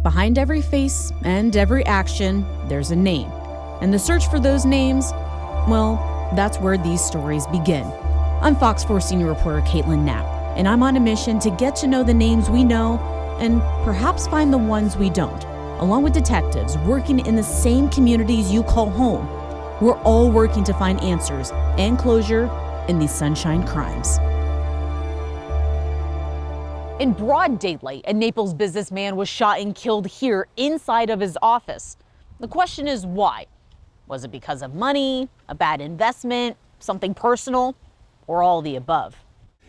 Behind every face and every action, there's a name. And the search for those names, well, that's where these stories begin. I'm Fox 4 senior reporter Caitlin Knapp, and I'm on a mission to get to know the names we know and perhaps find the ones we don't. Along with detectives working in the same communities you call home, we're all working to find answers and closure in these sunshine crimes. In broad daylight, a Naples businessman was shot and killed here inside of his office. The question is why? Was it because of money, a bad investment, something personal, or all the above?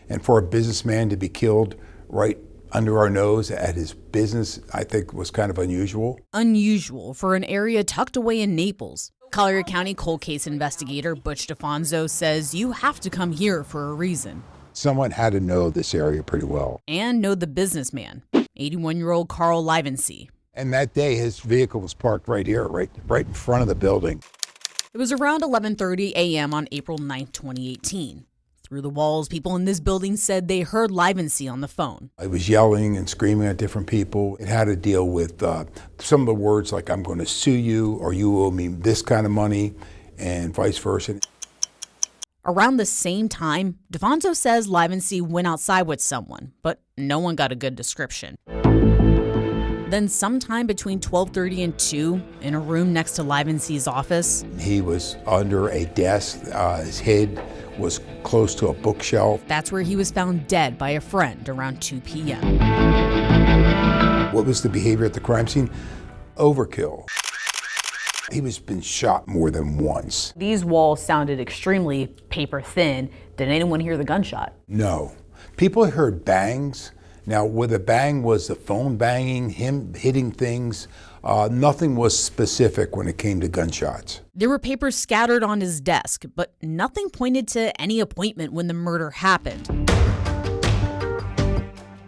And for a businessman to be killed right under our nose at his business, I think was kind of unusual. Unusual for an area tucked away in Naples. Collier County cold case investigator Butch DeFonso says you have to come here for a reason. Someone had to know this area pretty well. And know the businessman, 81-year-old Karl Lievense. And that day, his vehicle was parked right here, right in front of the building. It was around 11:30 a.m. on April 9, 2018. Through the walls, people in this building said they heard Lievense on the phone. I was yelling and screaming at different people. It had to deal with some of the words like, I'm going to sue you, or you owe me this kind of money, and vice versa. Around the same time, DeFonso says Lievense went outside with someone, but no one got a good description. Then sometime between 12:30 and 2, in a room next to Lievense's office. He was under a desk. His head was close to a bookshelf. That's where he was found dead by a friend around 2 p.m. What was the behavior at the crime scene? Overkill. He was been shot more than once. These walls sounded extremely paper thin. Did anyone hear the gunshot? No. People heard bangs. Now, where the bang was the phone banging, him hitting things, nothing was specific when it came to gunshots. There were papers scattered on his desk, but nothing pointed to any appointment when the murder happened.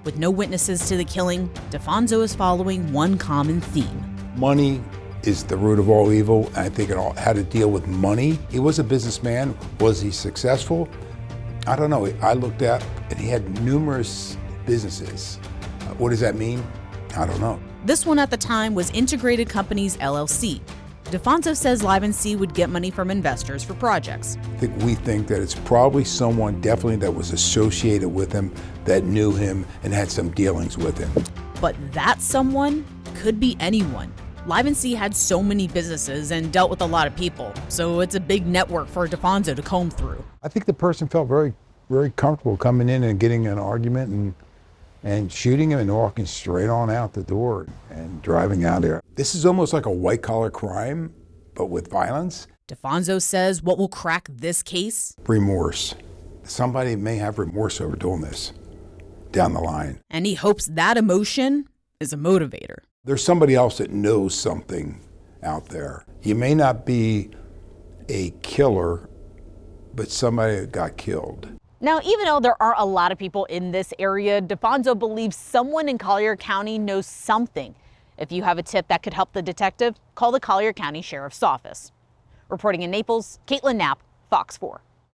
With no witnesses to the killing, DeFonso is following one common theme. Money is the root of all evil. I think it all had to deal with money. He was a businessman. Was he successful? I don't know. I looked at, and he had numerous businesses. What does that mean? I don't know. This one at the time was Integrated Companies LLC. DeFonso says Lievense would get money from investors for projects. We think that it's probably someone definitely that was associated with him, that knew him and had some dealings with him. But that someone could be anyone. Lievense had so many businesses and dealt with a lot of people, so it's a big network for DeFonso to comb through. I think the person felt very, very comfortable coming in and getting an argument and shooting him and walking straight on out the door and driving out there. This is almost like a white-collar crime, but with violence. DeFonso says what will crack this case? Remorse. Somebody may have remorse over doing this down the line. And he hopes that emotion is a motivator. There's somebody else that knows something out there. You may not be a killer, but somebody that got killed. Now, even though there are a lot of people in this area, DeFonso believes someone in Collier County knows something. If you have a tip that could help the detective, call the Collier County Sheriff's Office. Reporting in Naples, Caitlin Knapp, Fox 4.